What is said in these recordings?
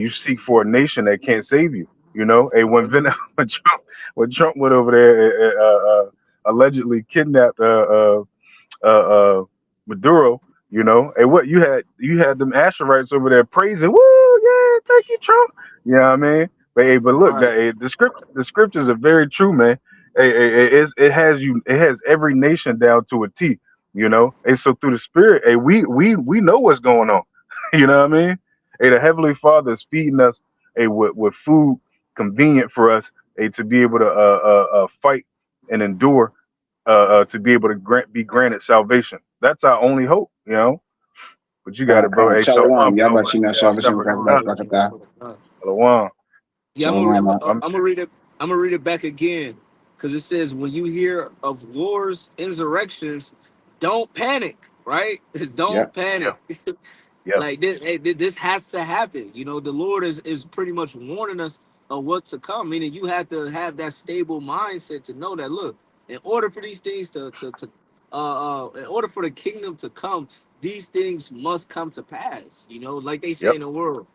You seek for a nation that can't save you. You know, hey, when when Trump went over there, allegedly kidnapped Maduro. You know, hey, what you had them Asherites over there praising, woo, yeah, thank you, Trump. You know what I mean? But hey, but look, Right. the scriptures are very true, man. It has it has every nation down to a T. You know, and so through the Spirit, hey, we know what's going on. You know what I mean? Hey, the Heavenly Father is feeding us, hey, with food convenient for us, hey, to be able to fight and endure, to be able to be granted salvation. That's our only hope, you know. But you got it, bro. Hey, Shalom. Shalom, Y'all King. about Yeah, Shabbat Shabbat Shalom. Shalom. Shalom. Yeah, Shalom. I'm, I'm gonna read it. I'm gonna read it back again because it says, "When you hear of wars, insurrections, don't panic." Right? Don't Yep. yeah, panic. yeah, Like this, this has to happen. You know, the Lord is pretty much warning us of what's to come. Meaning, you have to have that stable mindset to know that. Look, in order for these things in order for the kingdom to come, these things must come to pass. You know, like they say yep, in the world,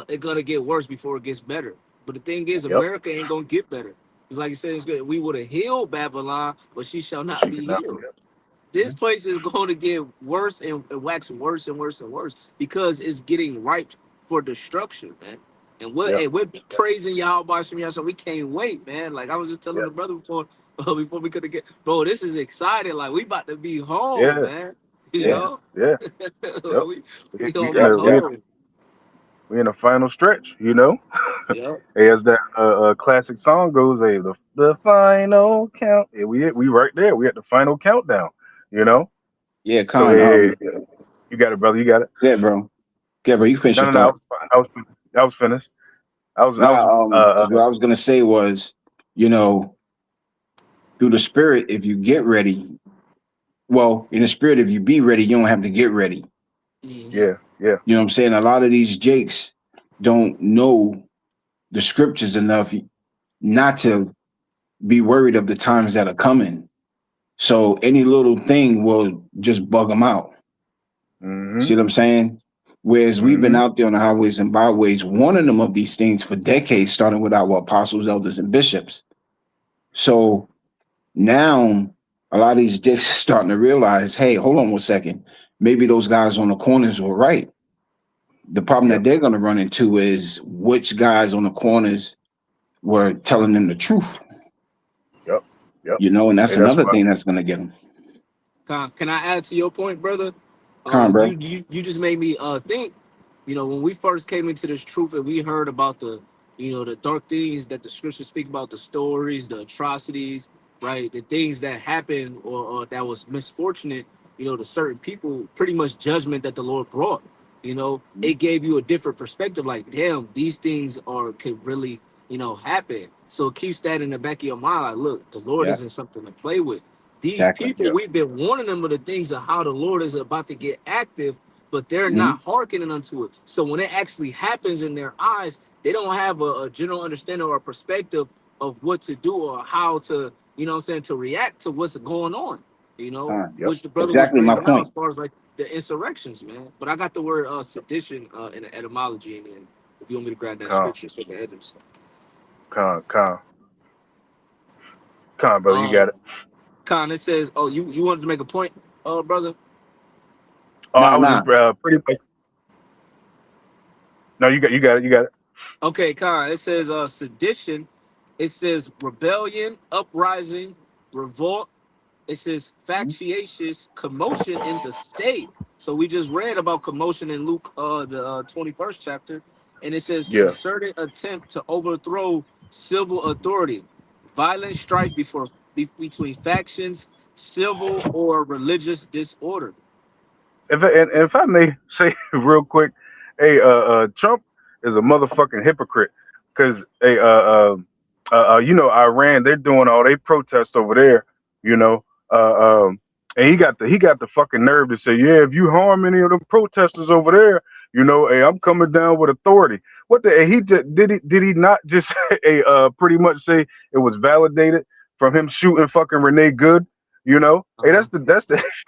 it's gonna get worse before it gets better. But the thing is, yep. America ain't gonna get better. It's like you said, it's good. We would have healed Babylon, but she shall But not she be cannot be. healed. Yep. This Mhm. place is going to get worse and wax worse and worse and worse because it's getting ripe for destruction, man. Yep, And we're yep, praising Yahweh Shem Yah, so we can't wait, man. Like I was just telling yep. the brother before, before we could get, bro. This is exciting. Like we about to be home, Yeah, man. You yeah, Yeah. know, yeah. Yep. we We gonna in be Yep. Yep. home. we in the final stretch, you know. Yeah, Hey, as that classic song goes, hey, the final count. Yeah, we right there. We at the final countdown, you know. Yeah. So Con. hey, you got it, brother. You got it. Yeah, bro. Yeah, bro. You finish No, your no, no. thought. I was finished. I was. Now, because what I was gonna say was, you know, through the spirit, if you get ready, well, in the spirit, if you be ready, you don't have to get ready. hmm Yeah, yeah, You know what I'm saying? A lot of these jakes don't know the scriptures enough not to be worried of the times that are coming. So any little thing will just bug them out. mm-hmm, See what I'm saying? Whereas we've been mm-hmm, out there on the highways and byways warning them of these things for decades, starting with our apostles, elders, and bishops. So now a lot of these dicks are starting to realize, hey, hold on one second. Maybe those guys on the corners were right. The problem that yep, they're going to run into is which guys on the corners were telling them the truth, yep, yep. you know, and that's Hey, that's another why. thing that's going to get them. Can I add to your point, brother? Come on, bro. You just made me think. You know, when we first came into this truth and we heard about the dark things that the scriptures speak about, the stories, the atrocities, right? The things that happened or that was misfortunate, to certain people, pretty much judgment that the Lord brought. It gave you a different perspective. Like, damn, these things could really, happen. So it keeps that in the back of your mind. Like, look, the Lord Yeah, isn't something to play with. These exactly. people, Yep, we've been warning them of the things of how the Lord is about to get active, but they're Hmm. not hearkening unto it. So when it actually happens in their eyes, they don't have a general understanding or a perspective of what to do or how to, what I'm saying, to react to what's going on, yep. which the brother was Exactly my bringing out as point. far as like the insurrections, man. But I got the word sedition in the etymology, and if you want me to grab that Calm, scripture, so the headers. calm, calm, calm, brother. You got Um, it. Con, it says, oh, you wanted to make a point, brother? Oh, I Nah, was just nah. pretty much. No, you got it. You got it. Okay, Khan. It says sedition. It says rebellion, uprising, revolt. It says Hmm. factious commotion in the state. So we just read about commotion in Luke, the 21st chapter, and it says Yeah. concerted attempt to overthrow civil authority, violent strife between factions, civil or religious disorder. And if I may say real quick, hey, Trump is a motherfucking hypocrite. Cause hey, you know, Iran, they're doing all they protest over there. You know, and he got the fucking nerve to say, yeah, if you harm any of them protesters over there, you know, hey, I'm coming down with authority. What the? He did he not just pretty much say it was validated from him shooting fucking Renee Good? You know, hey, Uh-huh. that's the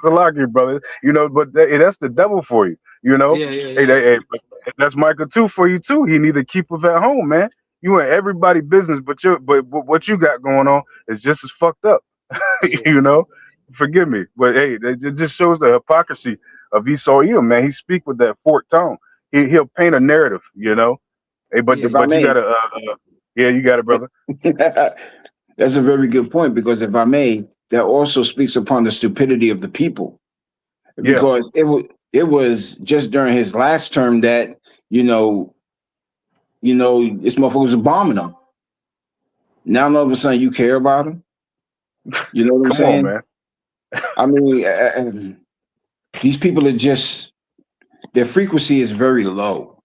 the locker, brother. You know, but that's the devil for you. You know, Yeah, yeah, hey, yeah. but that's Michael too for you too. He need to keep us at home, man. You in everybody business, but what you got going on is just as fucked up. Yeah. You know, forgive me, but hey, it just shows the hypocrisy of Esau Edom, man. He speak with that forked tongue. He'll paint a narrative, you know. Hey, Yeah. If I but you may, gotta, yeah, you got it, brother. that's a very good point, because if I may, that also speaks upon the stupidity of the people, Yeah, because it was just during his last term that, you know, this motherfucker was bombing them. Now all of a sudden you care about him. You know what I'm come on, saying? man. I mean, these people are just, their frequency is very low.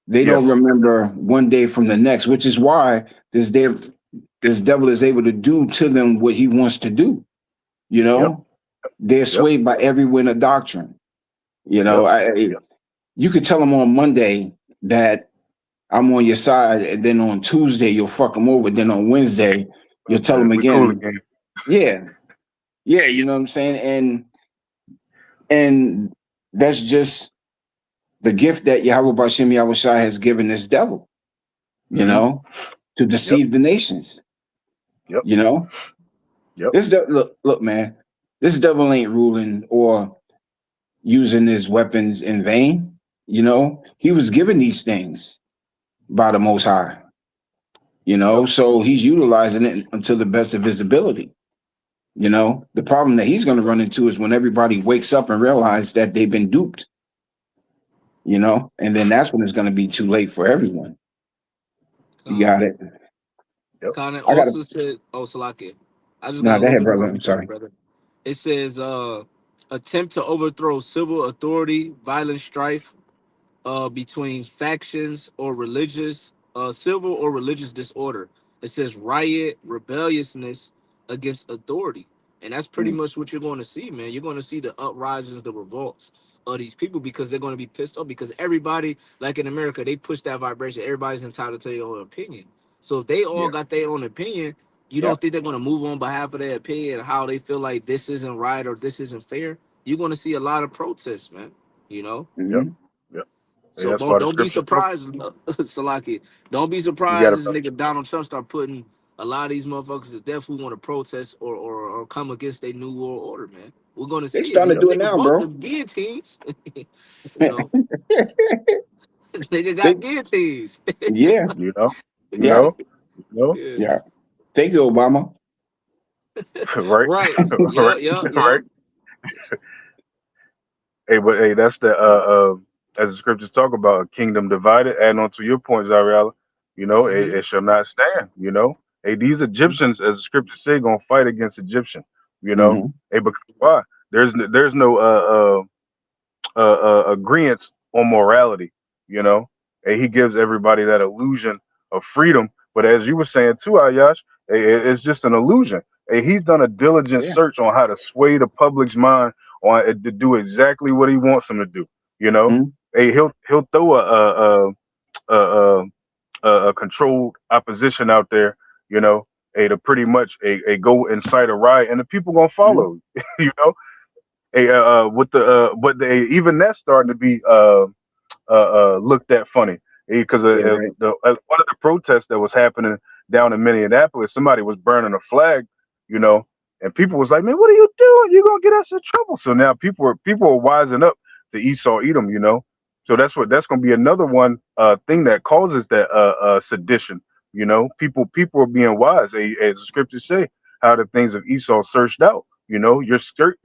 They Yeah, don't remember one day from the next, which is why this day, this devil is able to do to them what he wants to do. You yep, know, they're yep, swayed by every wind of doctrine. You yep, know, you could tell them on Monday that I'm on your side, and then on Tuesday you'll fuck them over. Then on Wednesday you'll tell them we cool again, again. yeah, yeah. You know what I'm saying? And that's just the gift that Yahweh Bashem Yahushua has given this devil. You Hmm. know, to Yep, deceive the nations. yep, You know, yep. look, man, this devil ain't ruling or using his weapons in vain. You know, he was given these things by the Most High. You Yep. know, so he's utilizing it until the best of his ability. You know, the problem that he's going to run into is when everybody wakes up and realize that they've been duped. You know, and then that's when it's going to be too late for everyone. You got it. Yep. Kanye I got to. also said, "Oh, Salakia, I just got No, a go little ahead, bit brother. more I'm if you got it, sorry. brother." It says, "Attempt to overthrow civil authority, violent strife, between factions or religious, civil or religious disorder." It says riot, rebelliousness against authority, and that's pretty Mm, much what you're going to see, man. You're going to see the uprisings, the revolts of these people because they're going to be pissed off because everybody, like in America, they push that vibration. Everybody's entitled to their own opinion. So if they all Yeah, got their own opinion, you yeah. don't think they're going to move on behalf of their opinion, how they feel like this isn't right or this isn't fair? You're going to see a lot of protests, man. You know. yep, Hmm. yep. Hey, So that's why the don't be scriptures talk. surprised, Salaki. Don't be You got surprised it, as brother. nigga Donald Trump start putting a lot of these motherfuckers that definitely want to protest or come against their new world order, man. We're gonna They see it. starting You to Yep. do it nigga now, bought the bro. guillotines. You know, nigga They, got guillotines. yeah, You know, you yeah, know, you know, Yeah. yeah. Thank you, Obama. right, Right. right, Yep. Yep. Yep. right. Hey, but hey, that's the as the scriptures talk about, a kingdom divided. And on to your point, Zariala, you know, Mm-hmm. it shall not stand. You know, hey, these Egyptians, as the scriptures say, gonna fight against Egyptian. You know, Hmm. hey, because why? There's no agreement on morality. You know, and he gives everybody that illusion of freedom. But as you were saying too, Ayash, it's just an illusion. He's done a diligent Yeah. search on how to sway the public's mind on to do exactly what he wants them to do. You know, Mhm. he'll throw a, a, a controlled opposition out there. You know, to pretty much a go incite a riot, and the people gonna Mhm. follow. You know, with the but they even that's starting to be looked at funny because Yeah, right. one of the protests that was happening down in Minneapolis, somebody was burning a flag, you know, and people was like, "Man, what are you doing? You're gonna get us in trouble." So now people are wising up to Esau Edom, you know. So that's gonna be another one thing that causes that sedition. You know, people are being wise, as the scriptures say, how the things of Esau searched out. You know, your skirt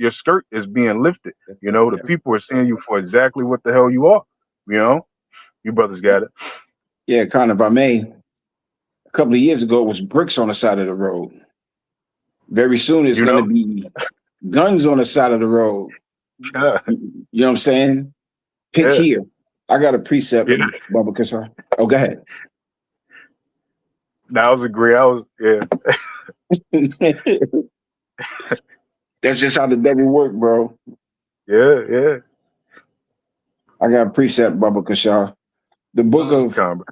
is being lifted. You know, the Yeah. people are seeing you for exactly what the hell you are. You know, you brothers got it. Yeah, kind of. If I may, a couple of years ago, it was bricks on the side of the road. Very soon, it's You going to know, be guns on the side of the road. yeah, You know what I'm saying? Pick yeah, here. I got a precept, yeah. Bubba Kishar. Oh, go ahead. Now I was agree. I was yeah, That's just how the devil work, bro. yeah, yeah. I got a precept, Bubba Kishar. The book of Come,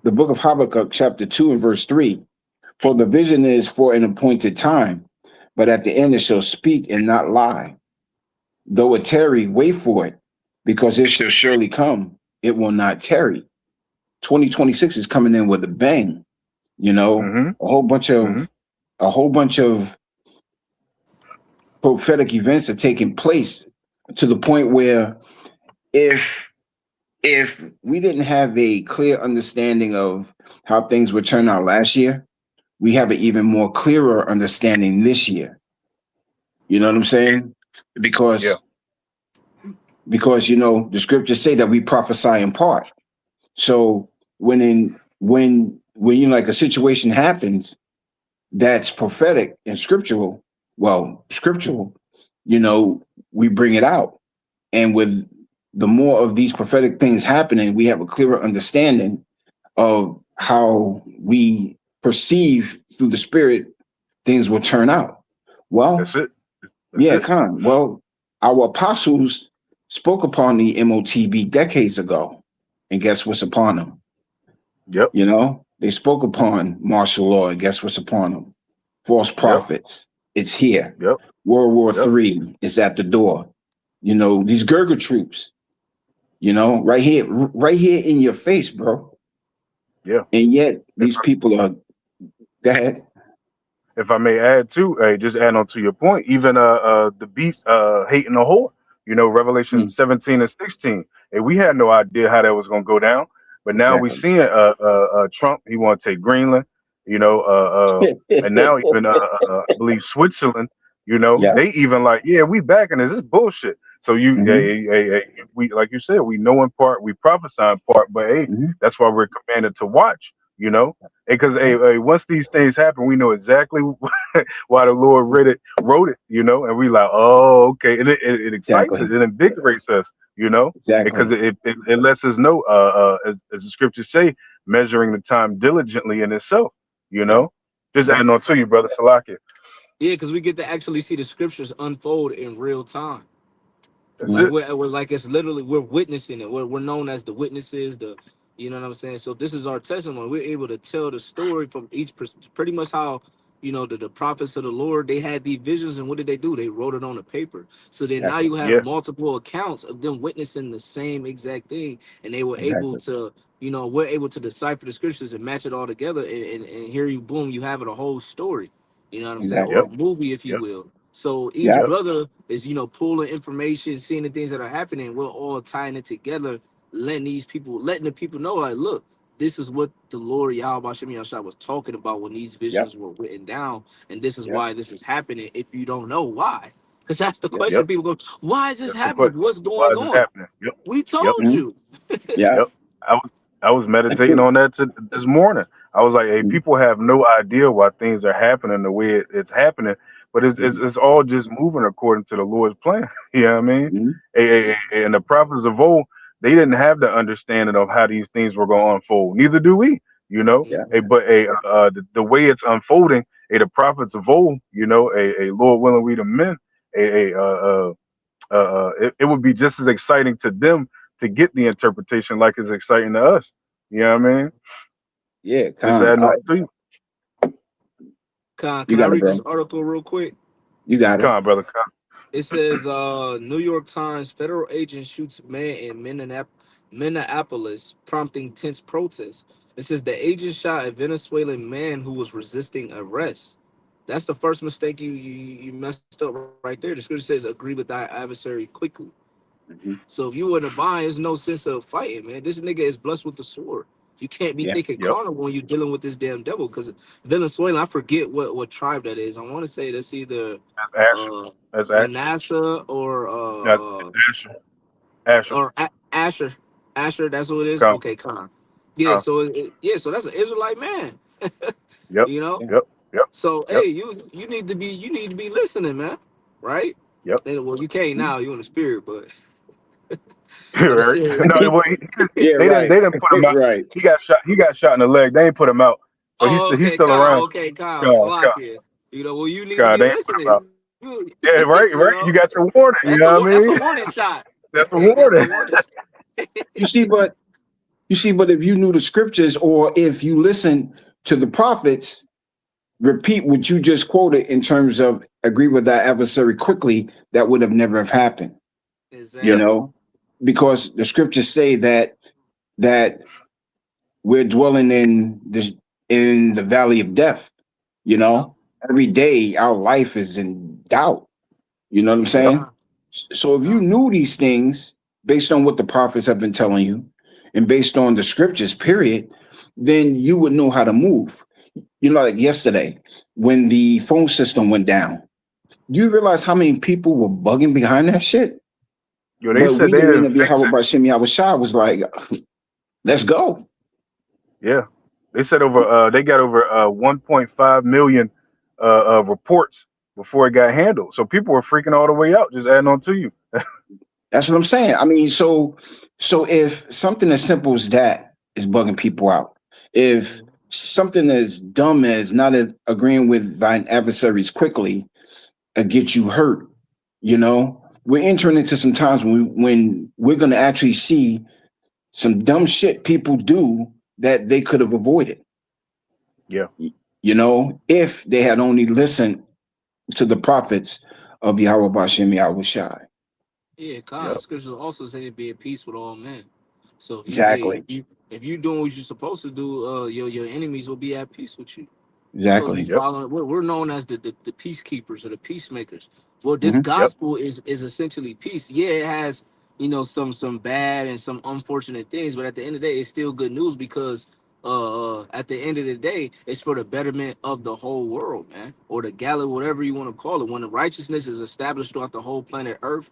the book of Habakkuk, chapter 2 and verse 3. For the vision is for an appointed time, but at the end it shall speak and not lie. Though it tarry, wait for it, because it shall surely come. It will not tarry. 2026 is coming in with a bang. You know, Mm-hmm. a whole bunch of prophetic events are taking place, to the point where if we didn't have a clear understanding of how things would turn out last year, we have an even more clearer understanding this year. You know what I'm saying? Because Yeah. you know, the scriptures say that we prophesy in part. So when you know, like a situation happens that's prophetic and scriptural, you know, we bring it out. And with the more of these prophetic things happening, we have a clearer understanding of how we perceive through the spirit things will turn out. Well, That's it. That's yeah, it. Khan. Well, our apostles spoke upon the MOTB decades ago, and guess what's upon them? Yep. You know, they spoke upon martial law, and guess what's upon them? False prophets. It's here. Yep. World War Yep. III is at the door. You know, these Gurkha troops, you know, right here in your face, bro. Yeah. And yet these people are, go ahead. If I may add too, just add on to your point, even the beast hating the whore, you know, Revelation 17 and 16. And we had no idea how that was gonna go down. But now we Exactly. seeing Trump, he want to take Greenland, you know, and now even I believe Switzerland, you know, Yeah. they even like, yeah, we backing this. This is bullshit. So you, we like you said, we know in part, we prophesy in part, but hey, that's why we're commanded to watch, you know, because once these things happen, we know exactly why the Lord wrote it, you know, and we like, oh, okay, and it excites us, it invigorates us, you know, because it lets us know, as the scriptures say, measuring the time diligently in itself, you know. Just adding on to you, brother Salakia. Yeah, because we get to actually see the scriptures unfold in real time. That's Like it. we're like, it's literally, we're witnessing it. We're known as the witnesses. You know what I'm saying. So this is our testimony. We're able to tell the story from each pretty much how, you know, the prophets of the Lord, they had these visions, and what did they do? They wrote it on a paper. So then now you have Yeah. multiple accounts of them witnessing the same exact thing, and they were able Exactly. to, you know, we're able to decipher the scriptures and match it all together, and here you boom, you have it a whole story. You know what I'm saying, or Yep. a movie, if you Yep. will. So each Yeah. brother is, you know, pulling information, seeing the things that are happening. We're all tying it together, letting the people know, like, look, this is what the Lord Yahweh Shem Yahshua was talking about when these visions were written down, and this is why this is happening. If you don't know why, because that's the question. Yep. People go, why is this That's the happening? question. What's Why going is this on? happening? Yep. We Yep. told you. Yeah. Yep. I was meditating on that this morning. I was like, hey, people have no idea why things are happening the way it's happening, but it's all just moving according to the Lord's plan. You know what I mean? And the prophets of old, they didn't have the understanding of how these things were going to unfold. Neither do we. You know, but the way it's unfolding, the prophets of old, you know, Lord willing, we the men, it would be just as exciting to them to get the interpretation like it's exciting to us. You know what I mean? Yeah. Just Khan. adding on to you. Can You I got it, read this bro. article real quick? You got it. Come on, brother. Come. It says, New York Times, federal agent shoots man in Minneapolis, prompting tense protests. It says the agent shot a Venezuelan man who was resisting arrest. That's the first mistake you messed up right there. The scripture says, agree with thy adversary quickly. So if you were in a bind, there's no sense of fighting, man. This nigga is blessed with the sword. You can't be thinking Yep. carnal when you're dealing with this damn devil. Because Venezuela, I forget what tribe that is. I want to say that's either That's Asher. That's Asher. Manasseh That's Asher. Asher. Asher, that's who it is. Come. Okay, Con. Yeah, Come. so so that's an Israelite man. Yep. You know. Yep. Yep. So Yep. hey, you need to be listening, man. Right? Yep. And, well, you can't now. You in the spirit, but it Right. says. No, well, Yeah. they Right. didn't put him out. Right. He got shot. He got shot in the leg. They ain't put him out. So he's Oh, he's okay, still Kyle. around. Okay, Kyle. Come. Salakia. You know, well, you need to Come. be They ain't put him out. listening. You, Yeah. Right. you Right. You know, got your warning. You know what I that's a mean? warning shot. That's a That's a warning. warning shot. You see, but if you knew the scriptures, or if you listen to the prophets, repeat what you just quoted in terms of agree with that adversary quickly, that would have never have happened. You Yeah. Exactly. know, because the scriptures say that we're dwelling in the valley of death. You Yep. know, every day our life is in doubt. You know what I'm Yep. saying? So if you knew these things based on what the prophets have been telling you and based on the scriptures, period, then you would know how to move. You know, like yesterday when the phone system went down, you realize how many people were bugging behind that shit? Yo, they But said we they didn't didn't even be fix Howard it. Bashim Yahweh was like, let's go. Yeah. They said they got over 1.5 million reports before it got handled. So people were freaking all the way out, just adding on to you. That's what I'm saying. I mean, so if something as simple as that is bugging people out, if something as dumb as not agreeing with thine adversaries quickly get you hurt, you know, we're entering into some times when we're going to actually see some dumb shit people do that they could have avoided. Yeah. You know, if they had only listened to the prophets of Yahweh Bashem Yahweh Shai. Yeah, Yeah. God, scriptures also say be at peace with all men. So if you, hey, Exactly. if you doing what you're supposed to do, your enemies will be at peace with you. Supposed to be Exactly. Yep. following. We're known as the peacekeepers or the peacemakers. Well, this Hmm. Yep. gospel is essentially peace. Yeah, it has some bad and some unfortunate things, but at the end of the day, it's still good news because at the end of the day, it's for the betterment of the whole world, man, or the gala, whatever you want to call it. When the righteousness is established throughout the whole planet Earth,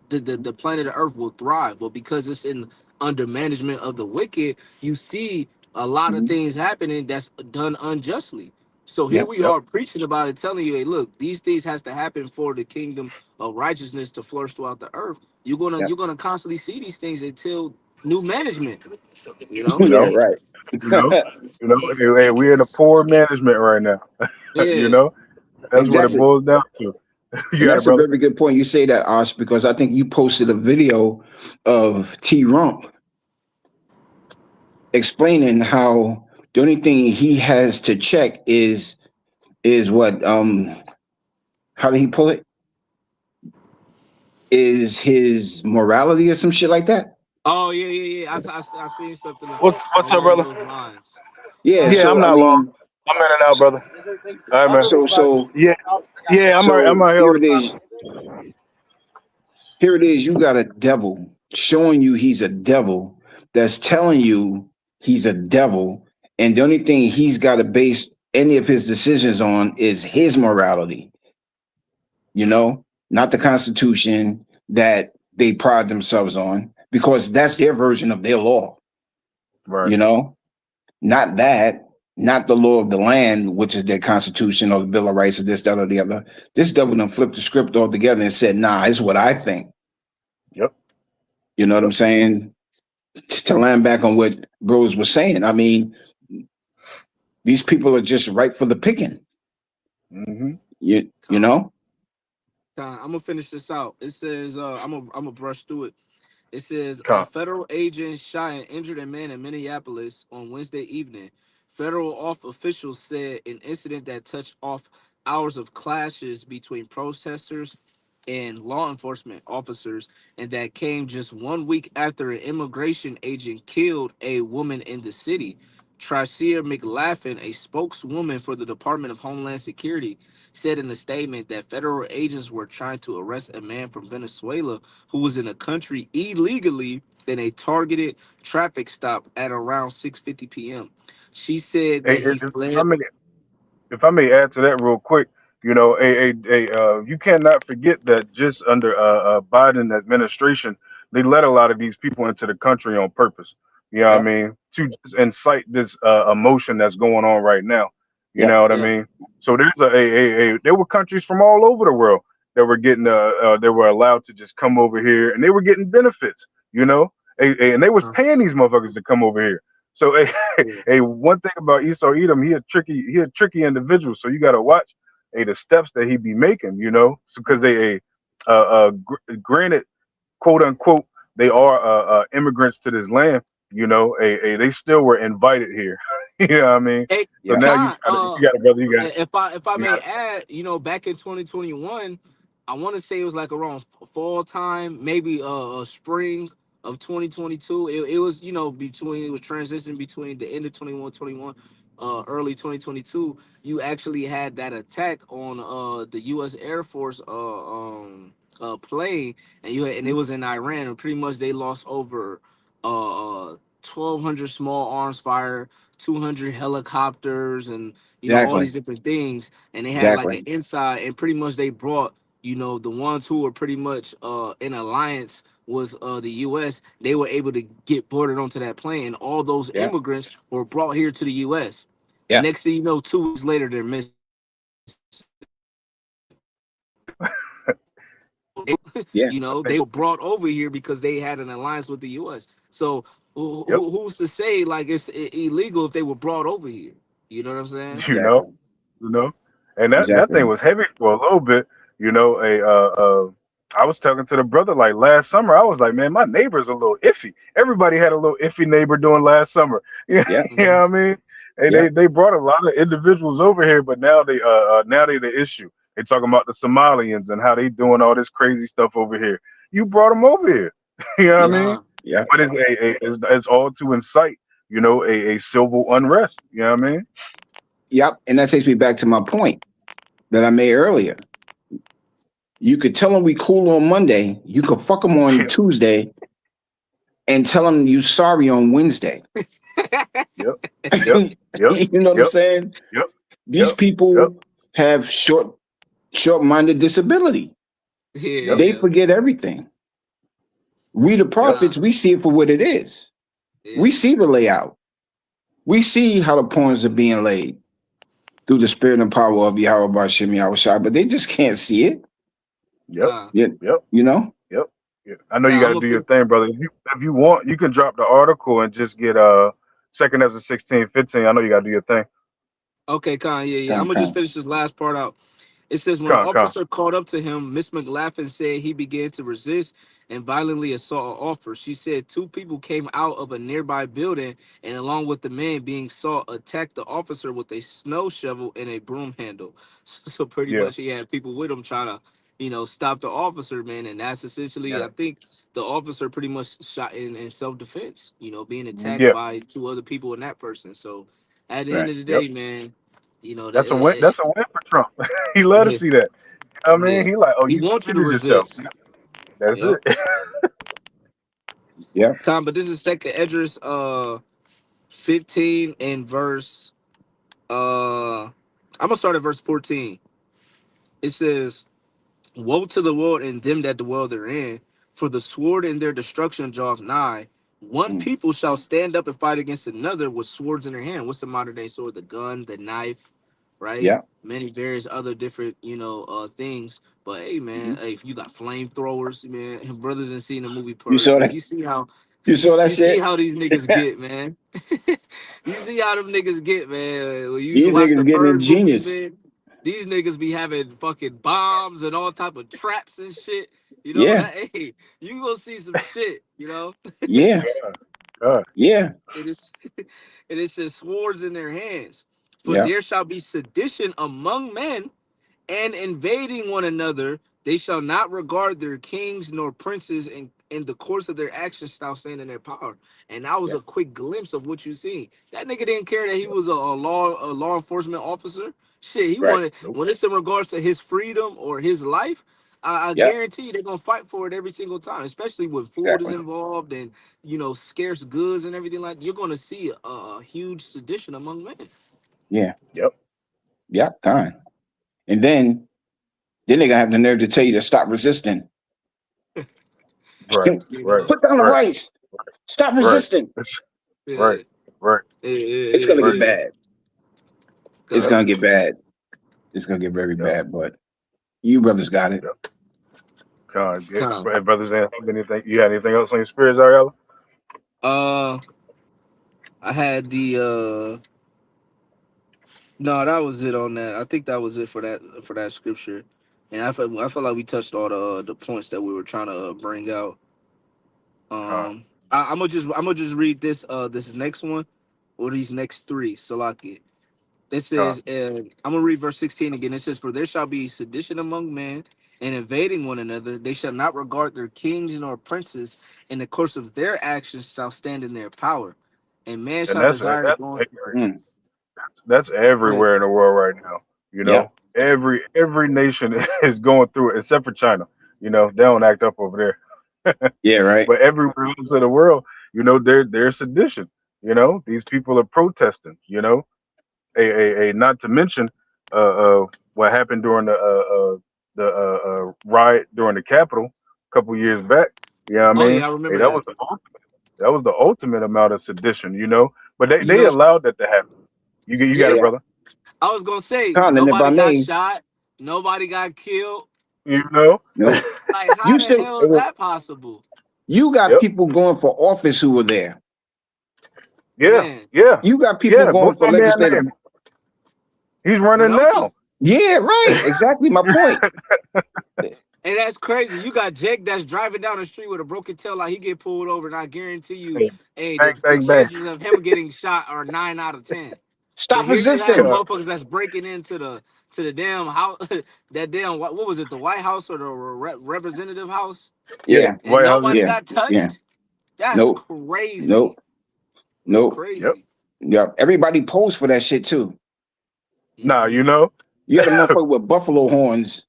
the planet Earth will thrive. But because it's in under management of the wicked, you see a lot of Hmm. things happening that's done unjustly. So here Yep. we Yep. are preaching about it, telling you, hey, look, these things has to happen for the kingdom of righteousness to flourish throughout the earth. Yep. You're gonna constantly see these things until new management. You know? Yep. Yeah. Right. You know. You know. Hey, we're in a poor management right now. You Yeah. know. That's what it Exactly. boils down to. You And got it, that's a brother. very good point. You say that, Osh, because I think you posted a video of T Rump explaining how the only thing he has to check is what how did he pull it? Is his morality or some shit like that? Oh yeah. I seen something What's up, along brother? those lines. Yeah, Yeah, I'm so I not long. mean, I'm in and out, brother. All right, man. so Yeah. Yeah, I'm so out here all here it the is. Here it is. You got a devil showing you he's a devil that's telling you he's a devil. And the only thing he's got to base any of his decisions on is his morality, you know, not the Constitution that they pride themselves on, because that's their version of their law, time. Right. you know, not that, not the law of the land, which is their Constitution or the Bill of Rights or this, that, or the other. This devil done flipped the script altogether and said, nah, it's what I think. Yep. You know what I'm Yep. saying? To land back on what Bros was saying, I mean, these people are just ripe for the picking. Hmm. You know? I'm gonna finish this out. It says, I'm gonna brush through it. It says a Con. federal agent shot and injured a man in Minneapolis on Wednesday evening. Federal off officials said an incident that touched off hours of clashes between protesters and law enforcement officers, and that came just 1 week after an immigration agent killed a woman in the city. Tricia McLaughlin, a spokeswoman for the Department of Homeland Security, said in a statement that federal agents were trying to arrest a man from Venezuela who was in the country illegally in a targeted traffic stop at around 6:50 p.m. She said Hey, that he I fled. may add to that real quick, you cannot forget that just under Biden administration, they let a lot of these people into the country on purpose. You know what I Yep. mean? To just incite this emotion that's going on right now. You know Yep. what I Yeah. mean? So there's there were countries from all over the world that were getting they were allowed to just come over here and they were getting benefits. You know, and they was paying these motherfuckers to come over here. So hey, one thing about Esau Edom, he a tricky individual. So you got to watch, hey, the steps that he be making, you know, so because granted, quote unquote, they are immigrants to this land, you know, they still were invited here, You know what I mean? Hey, So Yeah. now you Con, got it. You got it, brother. if I You may got it. add, back in 2021, I want to say it was like around fall time, maybe spring of 2022. It was between, it was transitioning between the end of 21, early 2022. You actually had that attack on the U.S. Air Force plane, and it was in Iran, and pretty much they lost over 1,200 small arms fire, 200 helicopters, and all Exactly. these different things, and they had like Exactly. an inside, and pretty much they brought the ones who were pretty much in alliance with the US. They were able to get boarded onto that plane, and all those Yeah. immigrants were brought here to the US. Yeah. Next thing you know, 2 weeks later they're missing. Yeah. I They think. were brought over here because they had an alliance with the US. So Yep. who's to say like it's illegal if they were brought over here? You know what I'm saying? You know. Exactly. You know, and that thing Exactly. was heavy for a little bit. You know, I was talking to the brother like last summer. I was like, man, my neighbor's a little iffy. Everybody had a little iffy neighbor doing last summer. Yeah, Yeah. you Hmm. know what I mean? And Yeah. they brought a lot of individuals over here, but now they the issue. They talking about the Somalians and how they doing all this crazy stuff over here. You brought them over here. You know what I Yeah. mean? Con, Yeah. But it's all to incite, a civil unrest. You know what I mean? Yep. And that takes me back to my point that I made earlier. You could tell them we cool on Monday. You could fuck them on Tuesday and tell them you sorry on Wednesday. Yep, yep, You yep, know what I'm yep, saying? yep, These yep, yep, people have short-minded disability. yeah, yep, They yeah, forget everything. We the yep, prophets, con, we see it for what it is. We yeah, see the layout. We see how the pawns are being laid through the spirit and power of Yahweh Bashim Yahushua, but they just can't see it. yep, con, Yeah, yep, you know? yep. Yeah. I know you got con. to do your thing, brother. If you want, you can drop the article and just get second Ezra 16:15. I know you got to do your thing. Okay, con, yeah, yeah. I'm Come, gonna just come. finish this last part out. It says when an Con. officer called up to him, Miss McLaughlin said he began to resist and violently assault an officer. She said 2 people came out of a nearby building and, along with the man being sought, attacked the officer with a snow shovel and a broom handle. So pretty Yeah, much he had people with him trying to, stop the officer, man. And that's essentially, yeah, I think, the officer pretty much shot in self defense. Being attacked yeah. by 2 other people and that person. So at the end Right. of the Yep. day, man, That's a win. That's a win for Trump. He love to yeah, see that. You know what I yeah. mean, he like, oh, He you wants you to defended yourself. resist. That's Yep. it. Yeah. Tom, but this is second Edris 15 and verse I'm gonna start at verse 14. It says, woe to the world and them that dwell therein, for the sword in their destruction draweth nigh. One Mm. people shall stand up and fight against another with swords in their hand. What's the modern day sword? The gun, the knife, right? Yeah. Many various other different, things. But hey, man, Mhm. hey, if you got flamethrowers, man, and brothers ain't seen the movie You Purge, saw man. that? You see how You saw that you see shit? how these niggas get, man. You see how them niggas get, man. When you used to These watch the niggas getting Purge movies, ingenious. man, these niggas be having fucking bombs and all type of traps and shit. Yeah. That hey, you gonna see some shit. Yeah. God. Yeah. It is and it says swords in their hands. For Yeah. there shall be sedition among men, and invading one another, they shall not regard their kings nor princes in the course of their actions shall stand in their power. And that was Yeah. a quick glimpse of what you seen. That nigga didn't care that he was a law enforcement officer. Shit, he Right. wanted Nope. when it's in regards to his freedom or his life. I Yeah. guarantee you they're gonna fight for it every single time, especially when food is Exactly. involved and scarce goods and everything like. You're gonna see a huge sedition among men. Yeah. Yep. Yeah. Kind. And then they gonna have the nerve to tell you to stop resisting. Right. You Right. know, Put down the Right. rice. Stop Right. resisting. Right. yeah, Right. yeah, yeah, It's yeah, gonna Right. get yeah. bad. It's God. Yep. gonna get bad. It's gonna get very Yep. bad. But you brothers got it. Yep. God. Good. Con. Brothers, anything? You got anything else on your spirits, Ariella? Uh, I had the no, that was it on that. I think that was it for that scripture, and I felt like we touched all the points that we were trying to bring out. God. I'm gonna just read this next one. or these next three, Salaki. It says, I'm gonna read verse 16 again. It says, "For there shall be sedition among men, and invading one another. They shall not regard their kings nor princes. In the course of their actions shall stand in their power. And man And shall desire to go." Mm. that's Go ahead. everywhere in the world right now. You Yep. know, every nation is going through it except for China. You know, they don't act up over there. Yeah, right. But everywhere else in the world, you know, there's sedition. You know, these people are protesting. You know, a not to mention what happened during the riot during the Capitol a couple years back. You know what I Oh mean? yeah, I Hey, remember that. that was the ultimate amount of sedition. You know, but You they know, allowed that to happen. You got yeah. it, Yeah. brother. I was gonna say Con, and if I nobody got may, shot, nobody got killed. You know. no, Like, how you the still hell is that possible, you got Yep. people going for office who were there. Yeah. man? Yeah. You got people Yeah. going What's for my man legislative. name? He's What running else now. is? Yeah, right. Exactly my point. And that's crazy. You got Jake that's driving down the street with a broken tail light. He get pulled over, and I guarantee you, Hey, hey, bang, the bang, bang. chances of him getting shot are 9 out of 10. But Stop here you have resisting. Yeah. motherfuckers that's breaking into the damn house, that damn what was it, the White House or the Representative House, Yeah. Yeah, and White House. nobody yeah, got yeah. touched. That's Nope, crazy. nope, That's nope. Yep. crazy. Yep. Everybody posed for that shit too. Nah, Hmm. you know. You had a motherfucker with buffalo horns.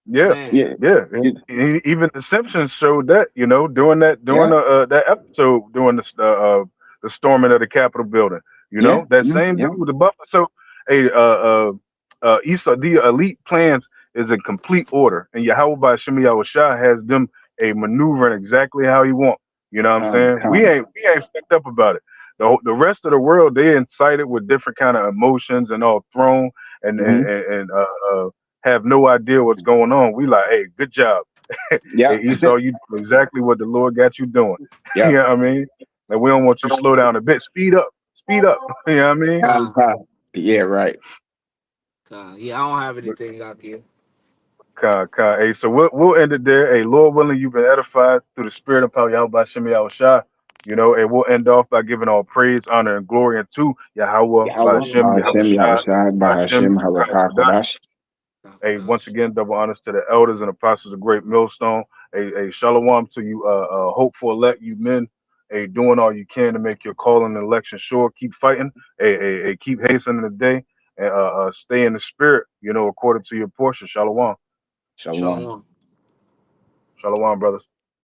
Yeah. Man, Yeah. Yeah. You- Even the Simpsons showed that, you know, doing Yeah. that episode during the storming of the Capitol building. You Yeah. know, that Yeah. same Yeah. dude with the buffalo. So, a Issa, the elite plans is in complete order, and Yahweh by Shemi Shah has them a maneuvering exactly how he want. You know what I'm saying? Con. We ain't fucked up about it. The rest of the world, they incited with different kind of emotions and all thrown Hmm. and have no idea what's going on. We like, hey, good job. Yeah. Hey, Esau, you do exactly what the Lord got you doing. You Yeah. know what I mean? And we don't want you to slow down a bit. Speed up. Speed up. You know what I mean? con, Yeah. Right. yeah, I don't have anything out here. Hey, so we'll end it there. Hey, Lord willing, you've been edified through the spirit and power of Yahweh Shem Shah. You know, and we'll end off by giving all praise, honor, and glory unto Yahweh by Yahweh, Shem, Yahweh Bahashem, Shah, Yahushai, by Shem, Bahashem, Yahweh. Harakakadash. Hey, once again, double honors to the elders and apostles of Great Millstone. A shalom to you, hopeful elect you men. A doing all you can to make your call and election sure. Keep fighting. A keep hastening the day and stay in the spirit. You know, according to your portion. Shalom, Shalom. Shalom. shalom, brothers.